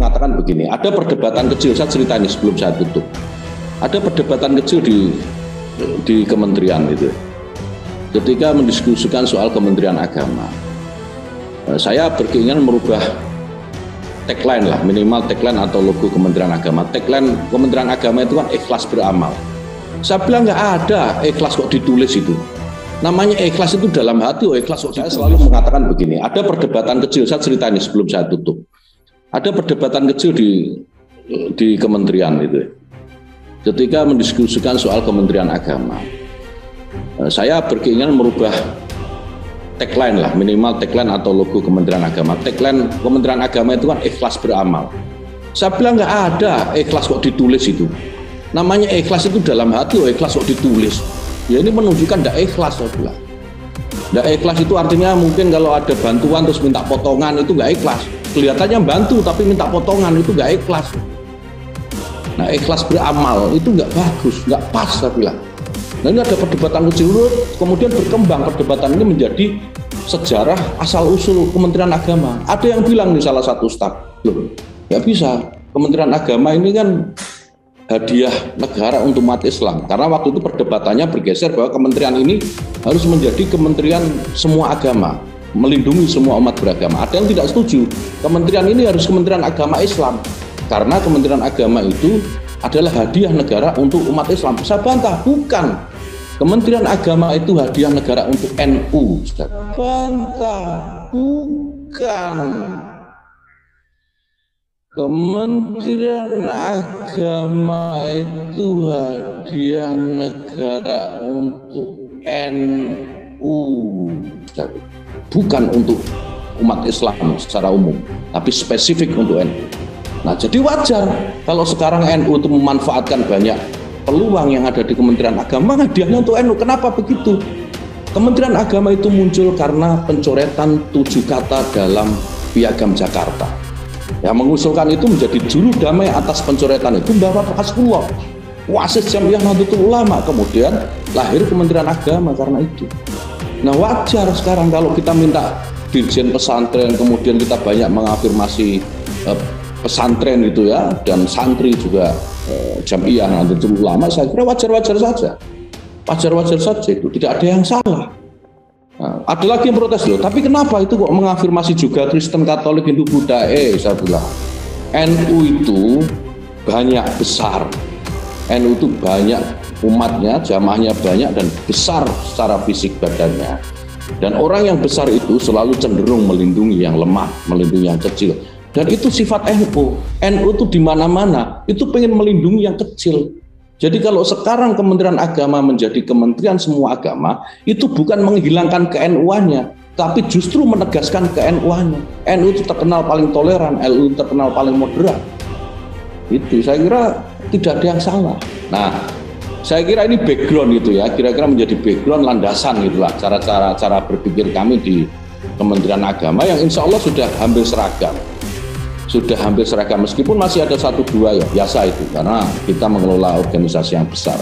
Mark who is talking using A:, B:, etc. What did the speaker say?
A: mengatakan begini, ada perdebatan kecil, saya cerita ini sebelum saya tutup. Ada perdebatan kecil di kementerian itu. Ketika mendiskusikan soal Kementerian Agama, saya berkeinginan merubah tagline lah, minimal tagline atau logo Kementerian Agama. Tagline Kementerian Agama itu kan ikhlas beramal. Saya bilang nggak ada ikhlas kok ditulis itu. Namanya ikhlas itu dalam hati, ikhlas kok. Saya selalu mengatakan begini, ada perdebatan kecil, saya cerita ini sebelum saya tutup. Ada perdebatan kecil di kementerian itu. Ketika mendiskusikan soal Kementerian Agama, saya berkeinginan merubah tagline lah, minimal tagline atau logo Kementerian Agama. Tagline Kementerian Agama itu kan ikhlas beramal. Saya bilang nggak ada ikhlas kok ditulis itu. Namanya ikhlas itu dalam hati, ikhlas kok ditulis. Ya ini menunjukkan tidak ikhlas, saya bilang. Tidak ikhlas itu artinya mungkin kalau ada bantuan terus minta potongan itu nggak ikhlas. Kelihatannya bantu tapi minta potongan itu nggak ikhlas. Nah ikhlas beramal itu nggak bagus, nggak pas, saya bilang. Nah ini ada perdebatan kecil, kemudian berkembang perdebatan ini menjadi sejarah asal-usul Kementerian Agama. Ada yang bilang di salah satu staf, loh nggak bisa, Kementerian Agama ini kan hadiah negara untuk umat Islam. Karena waktu itu perdebatannya bergeser bahwa kementerian ini harus menjadi kementerian semua agama, melindungi semua umat beragama. Ada yang tidak setuju, kementerian ini harus kementerian agama Islam. Karena kementerian agama itu adalah hadiah negara untuk umat Islam. Saya bantah, bukan. Kementerian agama itu hadiah negara untuk NU. Saya bantah, bukan. Kementerian Agama itu hadiah negara untuk NU, bukan untuk umat Islam secara umum, tapi spesifik untuk NU. Nah, jadi wajar kalau sekarang NU itu memanfaatkan banyak peluang yang ada di Kementerian Agama, hadiahnya untuk NU. Kenapa begitu? Kementerian Agama itu muncul karena pencoretan 7 kata dalam Piagam Jakarta. Yang mengusulkan itu menjadi juru damai atas pencoretan itu Bapak Hasbullah, wasis Jamiah Nahdlatul Ulama. Kemudian lahir Kementerian Agama karena itu. Nah wajar sekarang kalau kita minta dirjen pesantren, kemudian kita banyak mengafirmasi pesantren gitu ya, dan santri juga Jamiah Nahdlatul Ulama. Saya kira wajar-wajar saja, wajar-wajar saja, itu tidak ada yang salah. Nah, ada lagi yang protes loh, tapi kenapa itu kok mengafirmasi juga Kristen, Katolik, Hindu, Buddha? Saya bilang NU itu banyak besar, NU itu banyak umatnya, jamaahnya banyak dan besar secara fisik badannya. Dan orang yang besar itu selalu cenderung melindungi yang lemah, melindungi yang kecil. Dan itu sifat NU. NU itu di mana-mana itu pengen melindungi yang kecil. Jadi kalau sekarang Kementerian Agama menjadi kementerian semua agama, itu bukan menghilangkan ke-NU-annya, tapi justru menegaskan ke-NU-annya. NU itu terkenal paling toleran, NU terkenal paling moderat. Itu saya kira tidak ada yang salah. Nah, saya kira ini background itu ya, kira-kira menjadi background landasan gitulah cara berpikir kami di Kementerian Agama yang insya Allah sudah hampir seragam. Sudah hampir seragam, meskipun masih ada 1-2 ya biasa itu, karena kita mengelola organisasi yang besar.